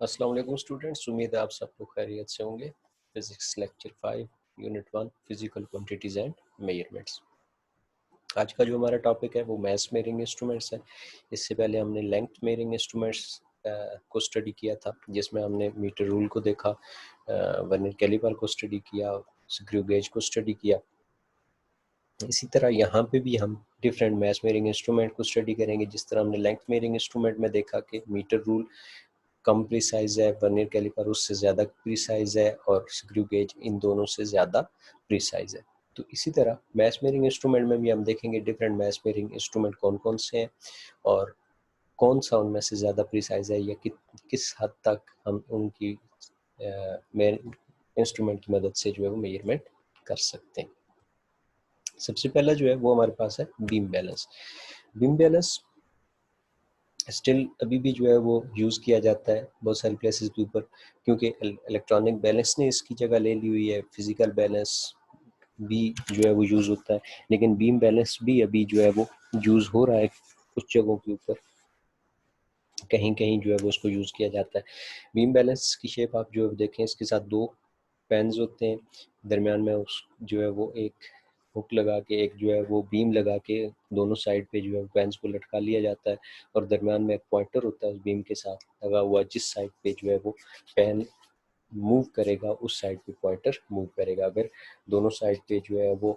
अस्सलाम वालेकुम स्टूडेंट्स, उम्मीद है आप सब लोग खैरियत से होंगे। Physics lecture 5 unit 1 physical quantities and measurements. आज का जो हमारा टॉपिक है वो मैस मेजरिंग इंस्ट्रूमेंट्स है। इससे पहले हमने लेंथ मेजरिंग इंस्ट्रूमेंट्स को स्टडी किया था, जिसमें हमने मीटर रूल को देखा, वर्नियर कैलिपर को स्टडी किया, स्क्रू गेज को स्टडी किया। इसी तरह यहाँ पे भी हम डिफरेंट मैस मेजरिंग इंस्ट्रूमेंट को स्टडी करेंगे। जिस तरह हमने लेंथ मेजरिंग इंस्ट्रूमेंट में देखा कि मीटर रूल कम प्रिसाइज है, वर्नियर कैलिपर उससे ज़्यादा प्रिसाइज है, और स्क्रू गेज इन दोनों से ज़्यादा प्रिसाइज है। तो इसी तरह मैस मेजरिंग इंस्ट्रूमेंट में भी हम देखेंगे डिफरेंट मैस मेजरिंग इंस्ट्रूमेंट कौन कौन से हैं और कौन सा उनमें से ज़्यादा प्रिसाइज है, या किस हद तक हम उनकी इंस्ट्रूमेंट की मदद से जो है वो मेजरमेंट कर सकते हैं। सबसे पहला जो है वो हमारे पास है beam balance. Beam balance still अभी भी जो है वो यूज़ किया जाता है बहुत सारी प्लेसेस के ऊपर, क्योंकि इलेक्ट्रॉनिक बैलेंस ने इसकी जगह ले ली हुई है। फिजिकल बैलेंस भी जो है वो यूज़ होता है, लेकिन बीम बैलेंस भी अभी जो है वो यूज़ हो रहा है कुछ जगहों के ऊपर, कहीं कहीं जो है वो उसको यूज़ किया जाता है। बीम बैलेंस की शेप आप जो देखें, इसके साथ दो पेन्स होते हैं, दरमियान में उस जो है वो एक हुक लगा के, एक जो है वो बीम लगा के दोनों साइड पे जो है पेन्स को लटका लिया जाता है, और दरमियान में एक पॉइंटर होता है उस बीम के साथ लगा हुआ, जिस साइड पे जो है वो पेन मूव करेगा उस साइड पे पॉइंटर मूव करेगा। अगर दोनों साइड पे जो है वो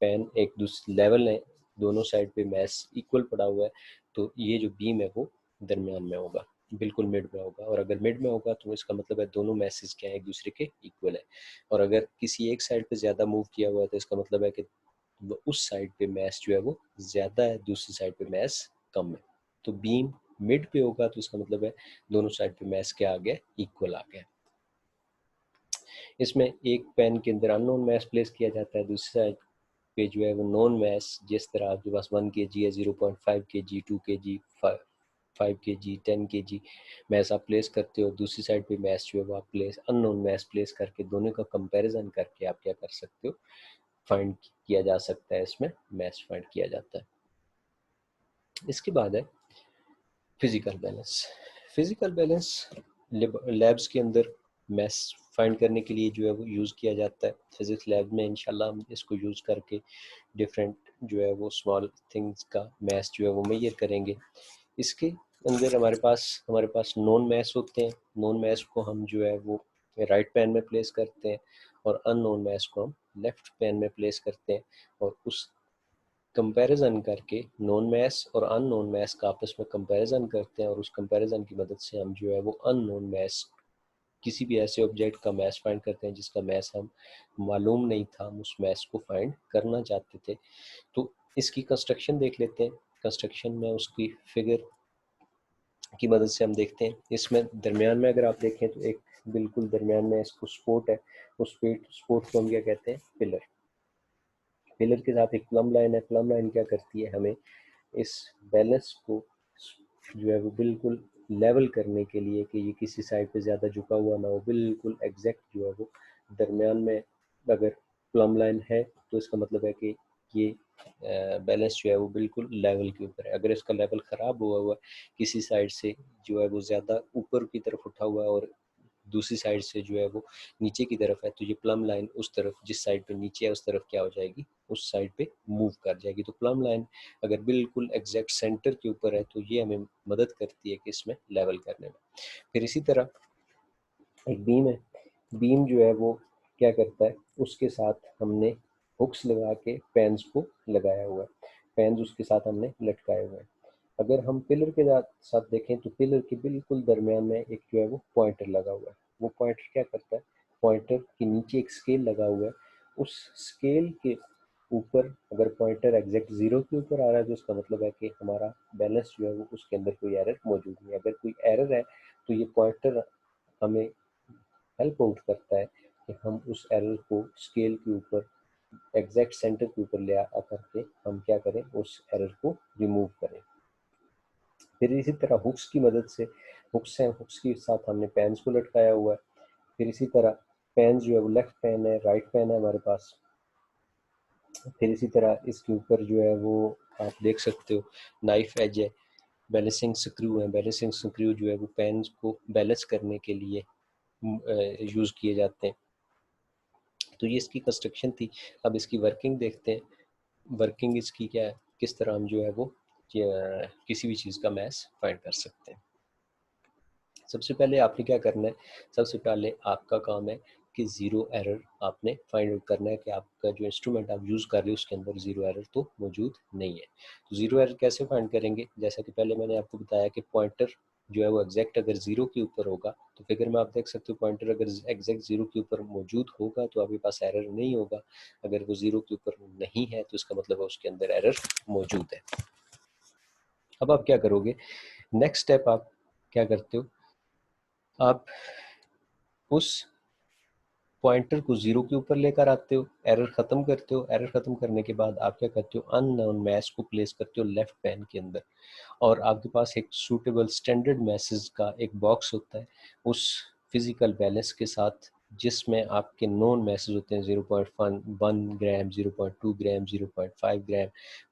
पेन एक दूसरे लेवल है, दोनों साइड पे मैस इक्वल पड़ा हुआ है, तो ये जो बीम है वो दरमियान में होगा, बिल्कुल मिड में होगा। और अगर मिड में होगा तो इसका मतलब है दोनों मैसेज क्या है, एक दूसरे के इक्वल है। और अगर किसी एक साइड पे ज़्यादा मूव किया हुआ है तो इसका मतलब है कि उस साइड पे मैस जो है वो ज़्यादा है, दूसरी साइड पे मैस कम है। तो बीम मिड पे होगा तो इसका मतलब है दोनों साइड पे मैस क्या आ गया, इक्वल आ गया। इसमें एक पेन के अंदर अननोन मैस प्लेस किया जाता है, दूसरी साइड पे जो है वो नॉन मैस, जिस तरह आपके पास 1 kg है, 0.5 kg, 2 kg, 5 kg, 10 kg mess आप प्लेस करते हो। दूसरी साइड पे मैस जो है वो आप प्लेस अननोन मैस प्लेस करके दोनों का कंपैरिजन करके आप क्या कर सकते हो, फाइंड किया जा सकता है। इसमें मैस फाइंड किया जाता है। इसके बाद है physical balance. Physical balance labs के अंदर मैस फाइंड करने के लिए जो है वो यूज़ किया जाता है। फिजिक्स लैब में इंशाल्लाह हम इसको यूज़ करके डिफरेंट जो है वो स्मॉल थिंग्स का मैस जो है वो मेजर करेंगे। इसके अंदर हमारे पास नॉन मैस होते हैं। नॉन मैस को हम जो है वो राइट पैन में प्लेस करते हैं, और अननोन मैस को हम लेफ्ट पैन में प्लेस करते हैं, और उस कंपैरिजन करके नॉन मैस और अननोन मैस का आपस में कंपैरिजन करते हैं, और उस कंपैरिजन की मदद से हम जो है वो अननोन मैस किसी भी ऐसे ऑब्जेक्ट का मैस फाइंड करते हैं जिसका मैस हम मालूम नहीं था, हम उस मैस को फाइंड करना चाहते थे। तो इसकी कंस्ट्रक्शन देख लेते हैं। कंस्ट्रक्शन में उसकी फिगर की मदद से हम देखते हैं। इसमें दरमियान में अगर आप देखें तो एक बिल्कुल दरमियान में इसको सपोर्ट है, उस सपोर्ट को हम क्या कहते हैं, पिलर। पिलर के साथ एक प्लम लाइन है। प्लम लाइन क्या करती है, हमें इस बैलेंस को जो है वो बिल्कुल लेवल करने के लिए, कि ये किसी साइड पे ज़्यादा झुका हुआ ना हो, बिल्कुल एग्जैक्ट जो है वो दरमियान में अगर प्लम लाइन है तो इसका मतलब है कि ये बैलेंस जो है वो बिल्कुल लेवल के ऊपर है। अगर इसका लेवल ख़राब हुआ हुआ किसी साइड से जो है वो ज़्यादा ऊपर की तरफ उठा हुआ है, और दूसरी साइड से जो है वो नीचे की तरफ है, तो ये प्लम लाइन उस तरफ, जिस साइड पे नीचे है उस तरफ क्या हो जाएगी, उस साइड पे मूव कर जाएगी। तो प्लम लाइन अगर बिल्कुल एग्जैक्ट सेंटर के ऊपर है तो ये हमें मदद करती है कि इसमें लेवल करने में। फिर इसी तरह एक बीम है। बीम जो है वो क्या करता है, उसके साथ हमने हुक्स लगा के पेन्स को लगाया हुआ है, पेन्स उसके साथ हमने लटकाए हुए हैं। अगर हम पिलर के साथ देखें तो पिलर के बिल्कुल दरमियान में एक जो है वो पॉइंटर लगा हुआ है। वो पॉइंटर क्या करता है, पॉइंटर के नीचे एक स्केल लगा हुआ है, उस स्केल के ऊपर अगर पॉइंटर एग्जैक्ट जीरो के ऊपर आ रहा है तो उसका मतलब है कि हमारा बैलेंस जो है वो उसके अंदर कोई एरर मौजूद नहीं है। अगर कोई एरर है तो ये पॉइंटर हमें हेल्प आउट करता है कि हम उस एरर को स्केल के ऊपर एग्जैक्ट सेंटर के ऊपर ले आ करके हम क्या करें, उस एरर को रिमूव करें। फिर इसी तरह हुक्स की मदद से, हुक्स हैं, हुक्स के साथ हमने पेन्स को लटकाया हुआ है। फिर इसी तरह पेन जो है वो लेफ्ट पेन है, राइट पेन है हमारे पास। फिर इसी तरह इसके ऊपर जो है वो आप देख सकते हो नाइफ एज है, बैलेंसिंग स्क्रू हैं। बैलेंसिंग स्क्रू जो है वो पेन को बैलेंस करने के लिए यूज़ किए जाते हैं। तो ये इसकी कंस्ट्रक्शन थी। अब इसकी वर्किंग देखते हैं। वर्किंग इसकी क्या है, किस तरह हम जो है वो किसी भी चीज़ का मैथ फाइंड कर सकते हैं। सबसे पहले आपने क्या करना है, सबसे पहले आपका काम है कि ज़ीरो एरर आपने फाइंड आउट करना है कि आपका जो इंस्ट्रूमेंट आप यूज़ कर रहे हो उसके अंदर ज़ीरो एरर तो मौजूद नहीं है। तो ज़ीरो एरर कैसे फाइंड करेंगे, जैसा कि पहले मैंने आपको बताया कि पॉइंटर जो है वो एग्जैक्ट अगर ज़ीरो के ऊपर होगा तो फिगर में आप देख सकते हो पॉइंटर अगर एग्जैक्ट ज़ीरो के ऊपर मौजूद होगा तो आपके पास एरर नहीं होगा। अगर वो ज़ीरो के ऊपर नहीं है तो इसका मतलब है उसके अंदर एरर मौजूद है। अब आप क्या करोगे, नेक्स्ट स्टेप आप क्या करते हो, आप उस पॉइंटर को ज़ीरो के ऊपर लेकर आते हो, एरर ख़त्म करते हो। एरर ख़त्म करने के बाद आप क्या करते हो, अननोन मैश को प्लेस करते हो लेफ्ट पैन के अंदर, और आपके पास एक सूटेबल स्टैंडर्ड मैसेज का एक बॉक्स होता है उस फिज़िकल बैलेंस के साथ, जिसमें आपके नॉन मैसेज होते हैं 0.1 ग्राम, 0.2 ग्राम, 0.5 ग्राम।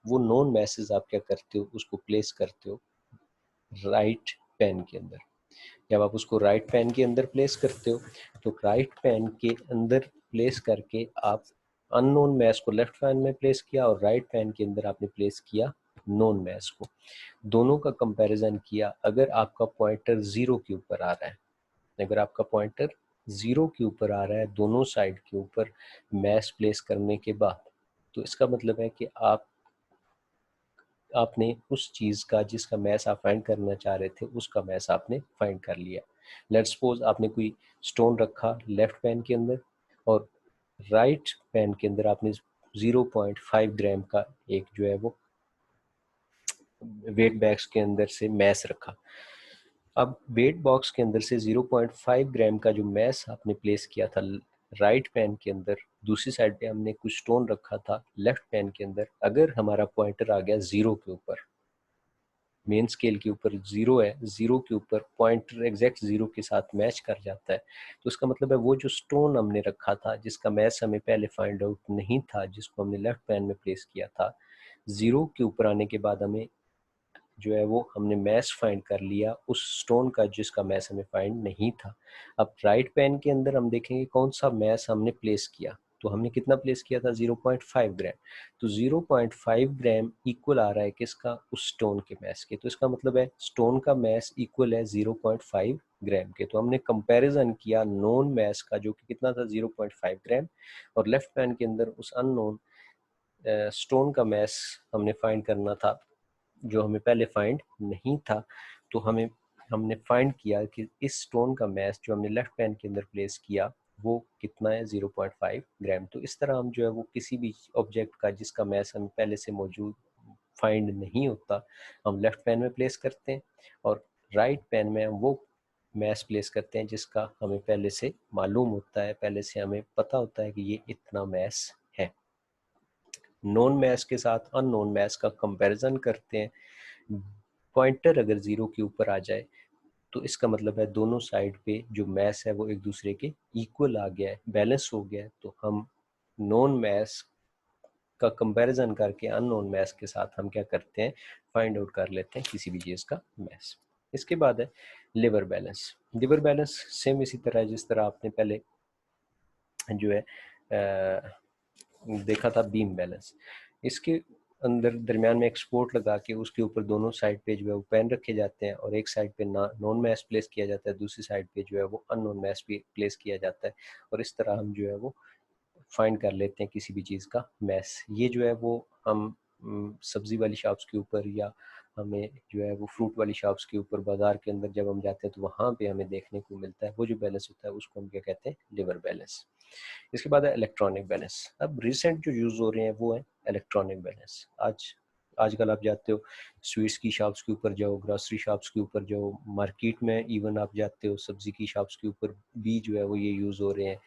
वो नॉन मैसेज आप क्या करते हो, उसको प्लेस करते हो राइट पैन के अंदर। जब आप उसको राइट पैन के अंदर प्लेस करते हो तो राइट पैन के अंदर प्लेस करके आप अननोन मैश को लेफ्ट पैन में प्लेस किया और राइट पैन के अंदर आपने प्लेस किया नोन मैश को। दोनों का कंपैरिजन किया। अगर आपका पॉइंटर ज़ीरो के ऊपर आ रहा है, अगर आपका पॉइंटर ज़ीरो के ऊपर आ रहा है दोनों साइड के ऊपर मैश प्लेस करने के बाद, तो इसका मतलब है कि आपने उस चीज़ का जिसका मैथ आप फाइंड करना चाह रहे थे उसका मैथ आपने फाइंड कर लिया। लेट्स सपोज आपने कोई स्टोन रखा लेफ्ट पैन के अंदर और राइट पैन के अंदर आपने 0.5 ग्राम का एक जो है वो वेट बैग्स के अंदर से मैथ रखा। अब वेट बॉक्स के अंदर से 0.5 ग्राम का जो मैथ आपने प्लेस किया था राइट पैन के अंदर, दूसरी साइड पे हमने कुछ स्टोन रखा था लेफ्ट पैन के अंदर। अगर हमारा पॉइंटर आ गया ज़ीरो के ऊपर, मेन स्केल के ऊपर ज़ीरो है, ज़ीरो के ऊपर पॉइंटर एग्जैक्ट ज़ीरो के साथ मैच कर जाता है, तो इसका मतलब है वो जो स्टोन हमने रखा था जिसका मैच हमें पहले फाइंड आउट नहीं था, जिसको हमने लेफ्ट पैन में प्लेस किया था, ज़ीरो के ऊपर आने के बाद हमें जो है वो हमने मैच फाइंड कर लिया उस स्टोन का जिसका मैच हमें फाइंड नहीं था। अब राइट पैन के अंदर हम देखेंगे कौन सा मैच हमने प्लेस किया, तो हमने कितना प्लेस किया था 0.5 ग्राम। तो 0.5 ग्राम इक्वल आ रहा है किसका, उस स्टोन के मैच के। तो इसका मतलब है स्टोन का मैच इक्वल है 0.5 ग्राम के। तो हमने कंपैरिजन किया नॉन मैच का जो कि कितना था 0.5 ग्राम, और लेफ्ट पैन के अंदर उस अननोन स्टोन का मैच हमने फाइंड करना था जो हमें पहले फाइंड नहीं था। तो हमने फाइंड किया कि इस स्टोन का मैथ जो हमने लेफ्ट पैन के अंदर प्लेस किया वो कितना है 0.5 ग्राम। तो इस तरह हम जो है वो किसी भी ऑब्जेक्ट का जिसका मैथ हमें पहले से मौजूद फाइंड नहीं होता हम लेफ्ट पैन में प्लेस करते हैं, और राइट पैन में हम वो मैथ प्लेस करते हैं जिसका हमें पहले से मालूम होता है, पहले से हमें पता होता है कि ये इतना मैथ है। नॉन मैथ के साथ अननोन मैथ का कंपैरिजन करते हैं। पॉइंटर अगर ज़ीरो के ऊपर आ जाए तो इसका मतलब है दोनों साइड पे जो मैथ है वो एक दूसरे के इक्वल आ गया है, बैलेंस हो गया है। तो हम नॉन मैथ का कंपैरिजन करके अननोन मैथ के साथ हम क्या करते हैं, फाइंड आउट कर लेते हैं किसी भी चीज़ का मैथ। इसके बाद है liver balance. Liver balance same इसी तरह है जिस तरह आपने पहले जो है देखा था बीम बैलेंस। इसके अंदर दरमियान में एक सपोर्ट लगा के उसके ऊपर दोनों साइड पे जो है वो पेन रखे जाते हैं और एक साइड पे नॉन मैश प्लेस किया जाता है, दूसरी साइड पे जो है वो अननोन मैश भी प्लेस किया जाता है, और इस तरह हम जो है वो फाइंड कर लेते हैं किसी भी चीज़ का मैश। ये जो है वो हम सब्ज़ी वाली शॉप्स के ऊपर या हमें जो है वो फ्रूट वाली शॉप्स के ऊपर बाज़ार के अंदर जब हम जाते हैं तो वहाँ पे हमें देखने को मिलता है। वो जो बैलेंस होता है उसको हम क्या कहते हैं, लिवर बैलेंस। इसके बाद है इलेक्ट्रॉनिक बैलेंस। अब रिसेंट जो यूज़ हो रहे हैं वो है इलेक्ट्रॉनिक बैलेंस। आजकल आप जाते हो स्वीट्स की शॉप्स के ऊपर जाओ, ग्रोसरी शॉप्स के ऊपर जाओ, मार्केट में इवन आप जाते हो सब्ज़ी की शॉप्स के ऊपर भी जो है वो ये यूज़ हो रहे हैं।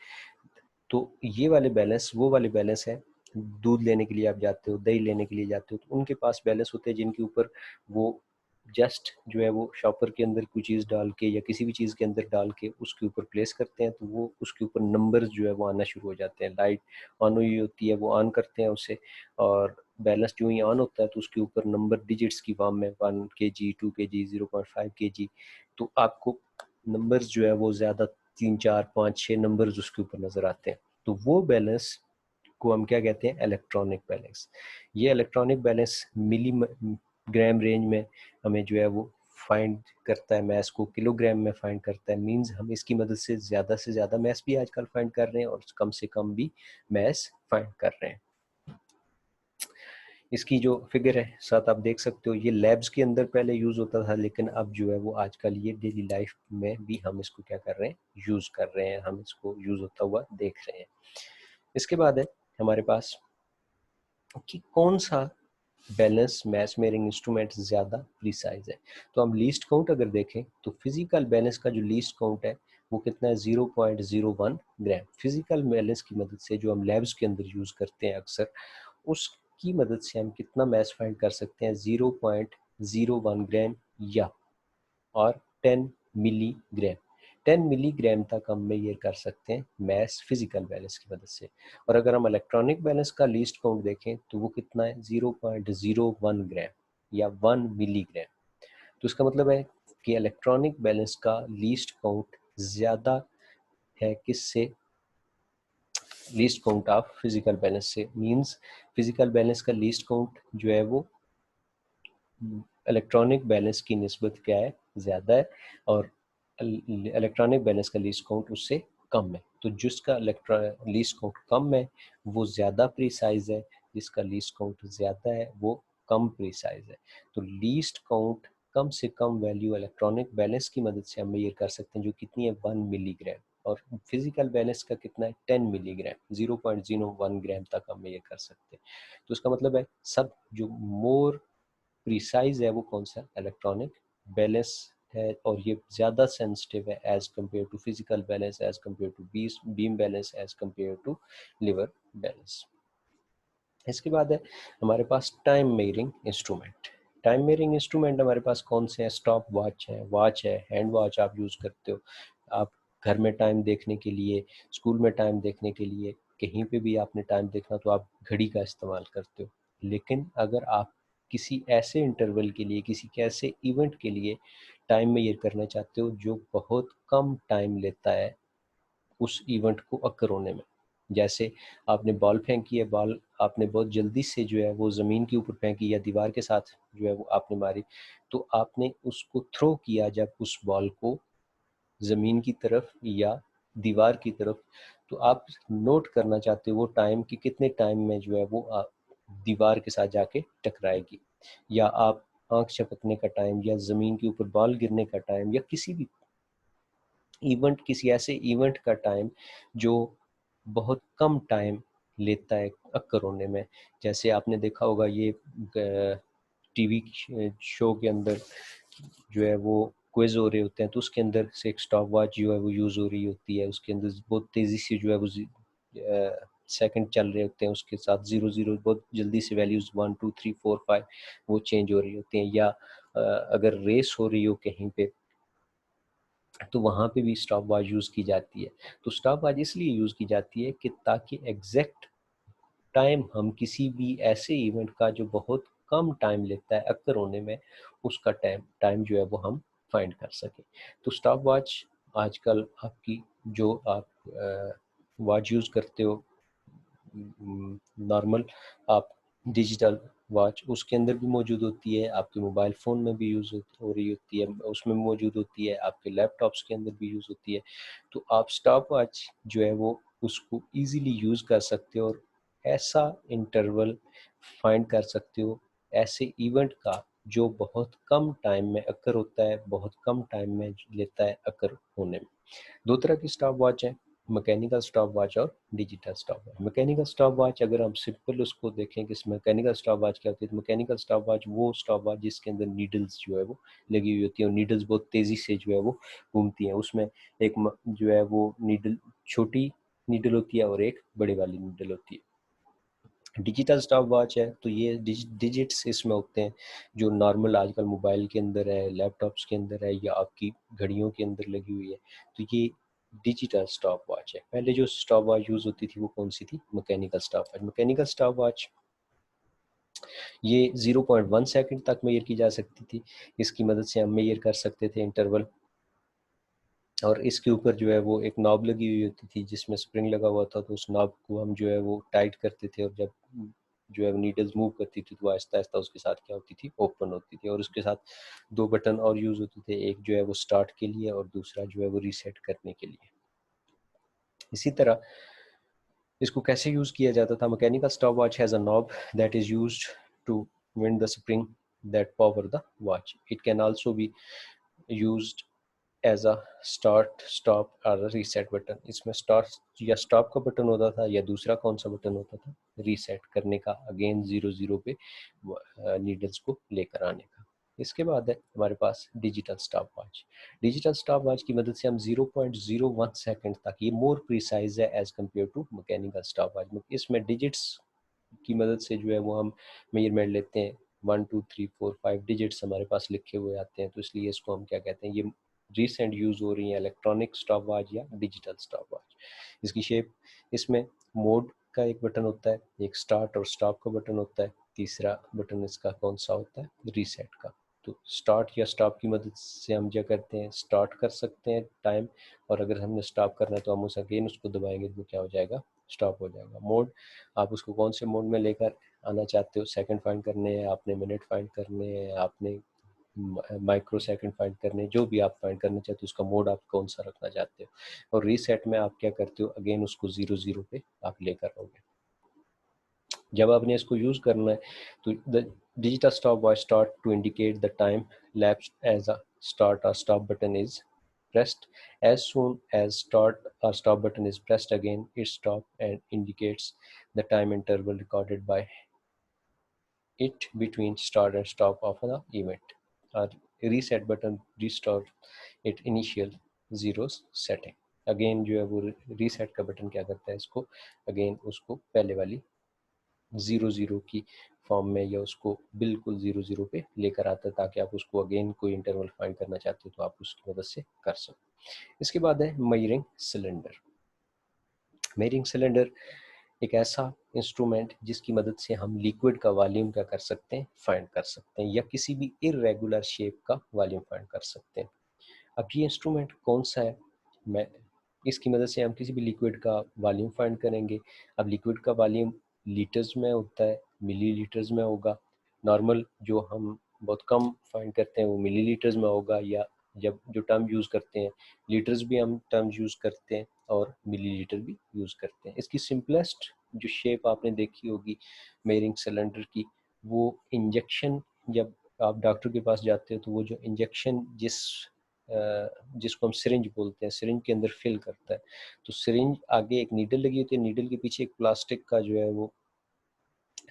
तो ये वाले बैलेंस वो वाले बैलेंस है, दूध लेने के लिए आप जाते हो, दही लेने के लिए जाते हो, तो उनके पास बैलेंस होते हैं जिनके ऊपर वो जस्ट जो है वो शॉपर के अंदर कोई चीज़ डाल के या किसी भी चीज़ के अंदर डाल के उसके ऊपर प्लेस करते हैं, तो वो उसके ऊपर नंबर्स जो है वो आना शुरू हो जाते हैं। लाइट ऑन हुई होती है वो ऑन करते हैं उसे, और बैलेंस जो ही ऑन होता है तो उसके ऊपर नंबर डिजिट्स की फॉर्म में 1 kg 2 kg 0.5 kg, तो आपको नंबर्स जो है वो ज़्यादा 3 4 5 6 नंबर्स उसके ऊपर नज़र आते हैं। तो वो बैलेंस को हम क्या कहते हैं, इलेक्ट्रॉनिक बैलेंस। ये इलेक्ट्रॉनिक बैलेंस मिली ग्राम रेंज में हमें जो है वो फाइंड करता है, मैथ्स को किलोग्राम में फाइंड करता है। मींस हम इसकी मदद से ज़्यादा मैथ्स भी आजकल फाइंड कर रहे हैं और कम से कम भी मैथ्स फाइंड कर रहे हैं। इसकी जो फिगर है साथ आप देख सकते हो, ये लैब्स के अंदर पहले यूज़ होता था, लेकिन अब जो है वो आजकल ये डेली लाइफ में भी हम इसको क्या कर रहे हैं, यूज़ कर रहे हैं, हम इसको यूज़ होता हुआ देख रहे हैं। इसके बाद है हमारे पास कि कौन सा बैलेंस मैच मेरिंग इंस्ट्रूमेंट ज़्यादा प्रिसाइज है। तो हम लीस्ट काउंट अगर देखें तो फिजिकल बैलेंस का जो लीस्ट काउंट है वो कितना है, 0.01 ग्राम। फिजिकल बैलेंस की मदद से जो हम लैब्स के अंदर यूज़ करते हैं अक्सर, उसकी मदद से हम कितना मैच फाइंड कर सकते हैं, 0.01 ग्राम या और 10 मिलीग्राम। 10 मिलीग्राम तक हम मेजर कर सकते हैं मैस फिजिकल बैलेंस की मदद से। और अगर हम इलेक्ट्रॉनिक बैलेंस का लीस्ट काउंट देखें तो वो कितना है, 0.01 ग्राम या 1 मिलीग्राम। तो इसका मतलब है कि इलेक्ट्रॉनिक बैलेंस का लीस्ट काउंट ज़्यादा है किससे, least count of physical balance से। मींस फिजिकल बैलेंस का लीस्ट काउंट जो है वो इलेक्ट्रॉनिक बैलेंस की निस्बत क्या है, ज़्यादा है, और इलेक्ट्रॉनिक बैलेंस का लीस्ट काउंट उससे कम है। तो जिसका लीस्ट काउंट कम है वो ज़्यादा प्रिसाइज है, जिसका लीस्ट काउंट ज़्यादा है वो कम प्रिसाइज है। तो लीस्ट काउंट कम से कम वैल्यू इलेक्ट्रॉनिक बैलेंस की मदद से हम मेजर कर सकते हैं, जो कितनी है 1 मिलीग्राम, और फिजिकल बैलेंस का कितना है 10 मिलीग्राम, 0.01 ग्राम तक हम मेजर कर सकते हैं। तो इसका मतलब है सब जो मोर प्रिसाइज है वो कौन सा, इलेक्ट्रॉनिक बैलेंस है, और ये ज़्यादा सेंसिटिव है as compare to physical balance, as compare to beam balance, as compare to lever balance. इसके बाद है हमारे पास time measuring instrument. Time measuring instrument हमारे पास कौन से हैं, स्टॉप वॉच है, हैंड वॉच आप यूज़ करते हो, आप घर में टाइम देखने के लिए, स्कूल में टाइम देखने के लिए, कहीं पे भी आपने टाइम देखना तो आप घड़ी का इस्तेमाल करते हो। लेकिन अगर आप किसी ऐसे इंटरवल के लिए, किसी ऐसे इवेंट के लिए टाइम मेजर करना चाहते हो जो बहुत कम टाइम लेता है उस इवेंट को अकर होने में, जैसे आपने बॉल फेंकी है, बॉल आपने बहुत जल्दी से जो है वो ज़मीन के ऊपर फेंकी या दीवार के साथ जो है वो आपने मारी, तो आपने उसको थ्रो किया जब उस बॉल को ज़मीन की तरफ या दीवार की तरफ, तो आप नोट करना चाहते हो वो टाइम कि कितने टाइम में जो है वो दीवार के साथ जाके टकराएगी, या आप आँख झपकने का टाइम, या ज़मीन के ऊपर बॉल गिरने का टाइम, या किसी भी इवेंट, किसी ऐसे इवेंट का टाइम जो बहुत कम टाइम लेता है अक्कर होने में। जैसे आपने देखा होगा ये टीवी शो के अंदर जो है वो क्विज हो रहे होते हैं, तो उसके अंदर से एक स्टॉप वॉच जो है वो यूज़ हो रही होती है, उसके अंदर बहुत तेज़ी से जो है वो सेकंड चल रहे होते हैं, उसके साथ 0 0 बहुत जल्दी से वैल्यूज़ 1 2 3 4 5 वो चेंज हो रही होती हैं। या अगर रेस हो रही हो कहीं पे, तो वहाँ पे भी स्टॉप वॉच यूज़ की जाती है। तो स्टॉप वॉच इसलिए यूज़ की जाती है कि ताकि एग्जैक्ट टाइम हम किसी भी ऐसे इवेंट का जो बहुत कम टाइम लेता है अक्कर होने में, उसका टाइम टाइम जो है वो हम फाइंड कर सकें। तो स्टॉप वॉच आजकल आपकी जो आप वॉच यूज़ करते हो नॉर्मल, आप डिजिटल वॉच उसके अंदर भी मौजूद होती है, आपके मोबाइल फ़ोन में भी यूज़ हो रही होती है, उसमें भी मौजूद होती है, आपके लैपटॉप्स के अंदर भी यूज़ होती है। तो आप स्टॉप वॉच जो है वो उसको ईज़िली यूज़ कर सकते हो और ऐसा इंटरवल फाइंड कर सकते हो, ऐसे इवेंट का जो बहुत कम टाइम में अकर होता है, बहुत कम टाइम में लेता है अकर होने में। 2 तरह की स्टॉप वॉच है, मैकेनिकल स्टॉप वॉच और digital stop watch. Mechanical stop watch अगर हम सिंपल उसको देखें कि मैकेनिकल स्टॉप वॉच क्या होती है, तो मैकेनिकल स्टॉप वॉच वो स्टॉप वॉच जिसके अंदर नीडल्स जो है वो लगी हुई होती है, और नीडल्स बहुत तेज़ी से जो है वो घूमती हैं। उसमें एक जो है वो नीडल, छोटी नीडल होती है और एक बड़ी वाली नीडल होती है। डिजिटल स्टॉप वॉच है तो ये डिजिट्स इसमें होते हैं जो नॉर्मल आजकल मोबाइल के अंदर है, लैपटॉप्स के अंदर है, या आपकी घड़ियों के अंदर लगी हुई है। तो ये डिजिटल स्टॉप वॉच है। पहले जो स्टॉप वॉच यूज़ होती थी वो कौन सी थी, mechanical stop watch. Mechanical stop watch ये 0.1 सेकंड तक मेजर की जा सकती थी। इसकी मदद से हम मेजर कर सकते थे इंटरवल, और इसके ऊपर जो है वो एक नॉब लगी हुई होती थी जिसमें स्प्रिंग लगा हुआ था, तो उस नॉब को हम जो है वो टाइट करते थे, और जब जो है नीडल्स मूव करती थी तो वो आहिस्ता आहिस्ता उसके साथ क्या होती थी, ओपन होती थी। और उसके साथ दो बटन और यूज़ होते थे, एक जो है वो स्टार्ट के लिए और दूसरा जो है वो रीसेट करने के लिए। इसी तरह इसको कैसे यूज़ किया जाता था, mechanical stop watch has a knob that is used to wind the spring that power the watch. It can also be used as a start, stop और रीसेट बटन। इसमें स्टार्ट या स्टॉप का button होता था, या दूसरा कौन सा बटन होता था, रीसेट करने का, अगेन 0 0 पे नीडल्स को लेकर आने का। इसके बाद है हमारे पास digital stop watch. Digital stop watch की मदद से हम 0.01 सेकंड तक, ये मोर प्रिसाइज है as compare to mechanical stop watch. इसमें डिजिट्स की मदद से जो है वो हम मेजरमेंट लेते हैं, 1 2 3 4 5 डिजिट्स हमारे पास लिखे हुए आते हैं, तो इसलिए इसको हम क्या कहते हैं, ये रिसेंट यूज़ हो रही है इलेक्ट्रॉनिक स्टॉप वॉच या डिजिटल स्टॉप वॉच। इसकी शेप, इसमें मोड का एक बटन होता है, एक स्टार्ट और स्टॉप का बटन होता है, तीसरा बटन इसका कौन सा होता है, रीसेट का। तो स्टार्ट या स्टॉप की मदद से हम क्या करते हैं, स्टार्ट कर सकते हैं टाइम, और अगर हमने स्टॉप करना है तो हम उस अगेन उसको दबाएंगे तो क्या हो जाएगा, स्टॉप हो जाएगा। मोड, आप उसको कौन से मोड में लेकर आना चाहते हो, सेकंड फाइंड करने हैं आपने, मिनट फाइंड करने हैं आपने, माइक्रो सेकंड फाइंड करने, जो भी आप फाइंड करना चाहते हो उसका मोड आप कौन सा रखना चाहते हो। और रीसेट में आप क्या करते हो, अगेन उसको 0 0 पे आप लेकर आओगे। जब आपने इसको यूज़ करना है तो the digital stop watch start to indicate the time lapse as a start और stop button is pressed. As soon as start or stop button is pressed again, it stop and indicates the time interval recorded by it between start and stop of the event. Or reset button restore it initial zeros setting. Again जो है वो reset का button क्या करता है, इसको again उसको पहले वाली 0 0 की फॉर्म में या उसको बिल्कुल 0 0 पे लेकर आता है, ताकि आप उसको अगेन कोई इंटरवल फाइंड करना चाहते हो तो आप उसकी मदद से कर सको। इसके बाद है मेजरिंग सिलेंडर। मेजरिंग सिलेंडर एक ऐसा इंस्ट्रूमेंट जिसकी मदद से हम लिक्विड का वॉल्यूम क्या कर सकते हैं, फाइंड कर सकते हैं, या किसी भी इरेगुलर शेप का वॉल्यूम फाइंड कर सकते हैं। अब ये इंस्ट्रूमेंट कौन सा है, मैं इसकी मदद से हम किसी भी लिक्विड का वॉल्यूम फाइंड करेंगे। अब लिक्विड का वॉल्यूम लीटर्स में होता है, मिलीलीटर्स में होगा। नॉर्मल जो हम बहुत कम फाइंड करते हैं वो मिलीलीटर्स में होगा, या जब जो टर्म यूज़ करते हैं, लीटर्स भी हम टर्म यूज़ करते हैं और मिलीलीटर भी यूज़ करते हैं। इसकी सिंपलेस्ट जो शेप आपने देखी होगी मेजरिंग सिलेंडर की, वो इंजेक्शन, जब आप डॉक्टर के पास जाते हो तो वो जो इंजेक्शन जिसको हम सिरिंज बोलते हैं, सिरिंज के अंदर फिल करता है, तो सिरिंज आगे एक नीडल लगी होती है, नीडल के पीछे एक प्लास्टिक का जो है वो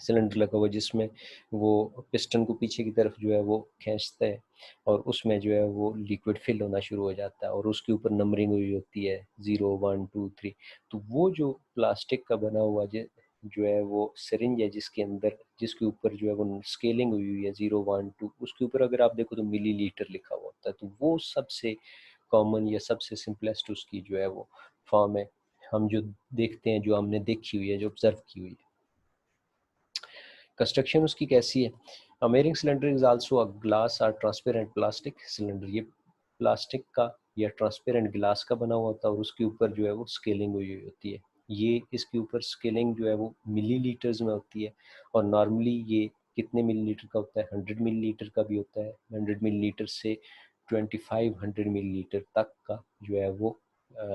सिलेंडर लगा हुआ है, जिसमें वो पिस्टन को पीछे की तरफ जो है वो खींचता है, और उसमें जो है वो लिक्विड फिल होना शुरू हो जाता है, और उसके ऊपर नंबरिंग हुई होती है 0 1 2 3। तो वो जो प्लास्टिक का बना हुआ जो है वो सिरिंज है, जिसके अंदर, जिसके ऊपर जो है वो स्केलिंग हुई हुई है 0 1 2, उसके ऊपर अगर आप देखो तो मिलीलीटर लिखा हुआ होता है। तो वो सबसे कॉमन या सबसे सिंपलेस्ट उसकी जो है वो फॉर्म है, हम जो देखते हैं, जो हमने देखी हुई है, जो ऑब्जर्व की हुई है। कंस्ट्रक्शन उसकी कैसी है, measuring cylinder is also a glass और ट्रांसपेरेंट प्लास्टिक सिलेंडर। ये प्लास्टिक का या ट्रांसपेरेंट ग्लास का बना हुआ होता है, और उसके ऊपर जो है वो स्केलिंग हुई हुई होती है। ये इसके ऊपर स्केलिंग जो है वो मिलीलीटर्स में होती है, और नॉर्मली ये कितने मिलीलीटर का होता है, 100 मिलीलीटर का भी होता है। 100 मिलीलीटर से 2500 मिलीलीटर तक का जो है वो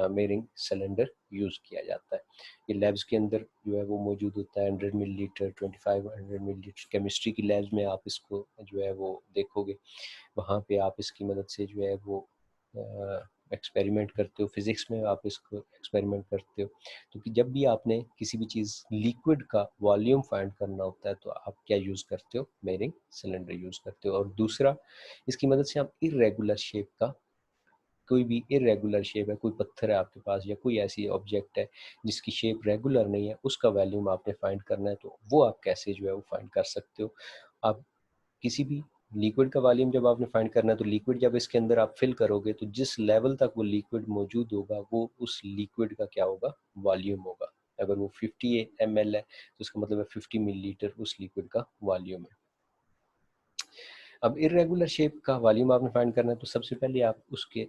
मेरिंग सिलेंडर यूज़ किया जाता है। ये लैब्स के अंदर जो है वो मौजूद होता है, 100 मिलीलीटर, 2500 मिलीलीटर। केमिस्ट्री की लैब्स में आप इसको जो है वो देखोगे, वहाँ पे आप इसकी मदद से जो है वो एक्सपेरिमेंट करते हो। फिज़िक्स में आप इसको एक्सपेरिमेंट करते हो। तो कि जब भी आपने किसी भी चीज़ लिक्विड का वॉल्यूम फाइंड करना होता है तो आप क्या यूज़ करते हो, मेरिंग सिलेंडर यूज़ करते हो। और दूसरा, इसकी मदद से आप इरेगुलर शेप का, कोई भी इरेगुलर शेप है, कोई पत्थर है आपके पास या कोई ऐसी ऑब्जेक्ट है जिसकी शेप रेगुलर नहीं है, उसका वैल्यूम आपने फाइंड करना है, तो वो आप कैसे जो है वो फाइंड कर सकते हो। आप किसी भी लिक्विड का वॉल्यूम जब आपने फाइंड करना है, तो लिक्विड जब इसके अंदर आप फिल करोगे तो जिस लेवल तक वो लिक्विड मौजूद होगा, वो उस लिक्विड का क्या होगा, वॉल्यूम होगा। अगर वो 50 ml है तो उसका मतलब है 50 मिलीलीटर उस लिक्विड का वॉल्यूम है। अब इरेगुलर शेप का वॉल्यूम आपने फाइंड करना है, तो सबसे पहले आप उसके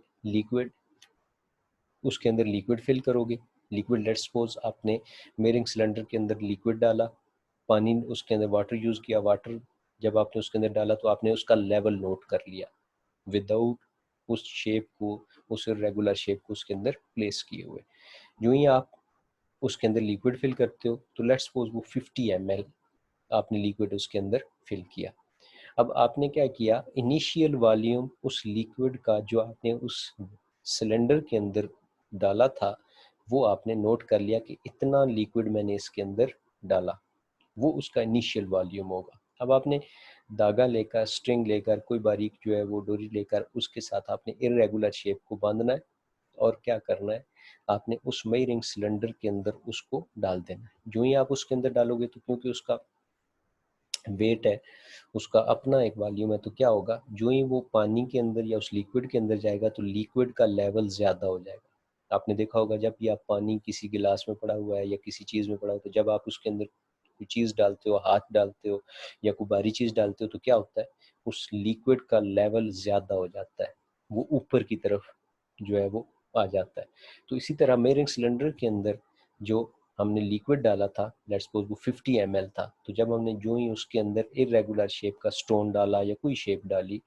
अंदर लिक्विड फिल करोगे। लिक्विड, लेट्स सपोज आपने मेरिंग सिलेंडर के अंदर लिक्विड डाला, पानी उसके अंदर वाटर यूज़ किया, वाटर जब आपने उसके अंदर डाला तो आपने उसका लेवल नोट कर लिया विदाउट उस शेप को, उस रेगुलर शेप को उसके अंदर प्लेस किए हुए। जो ही आप उसके अंदर लिक्विड फिल करते हो तो लेट्स सपोज वो 50 ml आपने लिक्विड उसके अंदर फिल किया। अब आपने क्या किया, इनिशियल वॉल्यूम उस लिक्विड का जो आपने उस सिलेंडर के अंदर डाला था वो आपने नोट कर लिया कि इतना लिक्विड मैंने इसके अंदर डाला, वो उसका इनिशियल वॉल्यूम होगा। अब आपने धागा लेकर, स्ट्रिंग लेकर, कोई बारीक जो है वो डोरी लेकर उसके साथ आपने इरेगुलर शेप को बांधना है और क्या करना है, आपने उस मई रिंग सिलेंडर के अंदर उसको डाल देना है। जो ही आप उसके अंदर डालोगे तो क्योंकि उसका वेट है, उसका अपना एक वॉल्यूम है, तो क्या होगा, जो ही वो पानी के अंदर या उस लिक्विड के अंदर जाएगा तो लिक्विड का लेवल ज़्यादा हो जाएगा। आपने देखा होगा जब भी आप पानी किसी गिलास में पड़ा हुआ है या किसी चीज़ में पड़ा हो, तो जब आप उसके अंदर कोई चीज़ डालते हो, हाथ डालते हो या कोई भारी चीज़ डालते हो तो क्या होता है, उस लिक्विड का लेवल ज़्यादा हो जाता है, वो ऊपर की तरफ जो है वो आ जाता है। तो इसी तरह मेरिंग सिलेंडर के अंदर जो हमने लिक्विड डाला था, लेट्स सपोज वो 50 ml था, तो जब हमने जो ही उसके अंदर इरेगुलर शेप का स्टोन डाला या कोई शेप डाली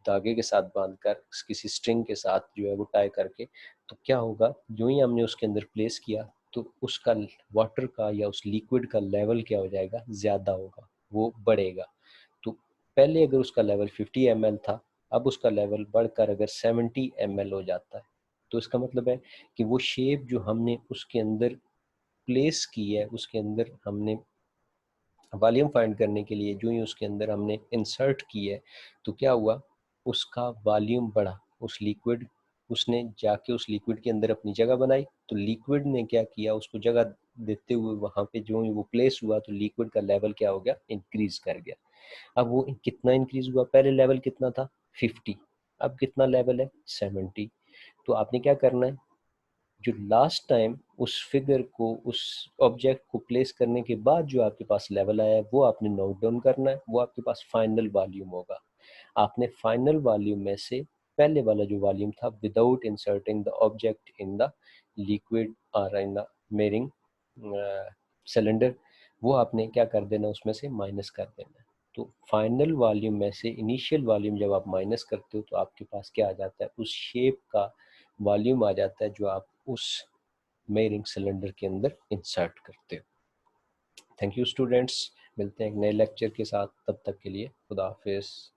धागे के साथ बांधकर, किसी स्ट्रिंग के साथ जो है वो टाई करके, तो क्या होगा, जो ही हमने उसके अंदर प्लेस किया तो उसका वाटर का या उस लिक्विड का लेवल क्या हो जाएगा, ज़्यादा होगा, वो बढ़ेगा। तो पहले अगर उसका लेवल 50 ml था, अब उसका लेवल बढ़कर अगर 70 ml हो जाता है, तो इसका मतलब है कि वो शेप जो हमने उसके अंदर प्लेस की है, उसके अंदर हमने वॉल्यूम फाइंड करने के लिए जो ही उसके अंदर हमने इंसर्ट की है, तो क्या हुआ, उसका वॉल्यूम बढ़ा, उस लिक्विड, उसने जाके उस लिक्विड के अंदर अपनी जगह बनाई, तो लिक्विड ने क्या किया, उसको जगह देते हुए वहाँ पे जो ही वो प्लेस हुआ तो लिक्विड का लेवल क्या हो गया, इंक्रीज कर गया। अब वो कितना इंक्रीज हुआ, पहले लेवल कितना था 50, अब कितना लेवल है 70। तो आपने क्या करना है, जो लास्ट टाइम उस फिगर को, उस ऑब्जेक्ट को प्लेस करने के बाद जो आपके पास लेवल आया है वो आपने नोट डाउन करना है, वो आपके पास फाइनल वॉल्यूम होगा। आपने फाइनल वॉल्यूम में से पहले वाला जो वॉल्यूम था without inserting the object in the liquid और इन द मेरिंग सिलेंडर, वो आपने क्या कर देना, उसमें से माइनस कर देना है। तो फाइनल वॉल्यूम में से इनिशियल वॉल्यूम जब आप माइनस करते हो तो आपके पास क्या आ जाता है, उस शेप का वॉल्यूम आ जाता है जो आप उस मेरिंग सिलेंडर के अंदर इंसर्ट करते हो। थैंक यू स्टूडेंट्स, मिलते हैं एक नए लेक्चर के साथ, तब तक के लिए खुदा हाफिज।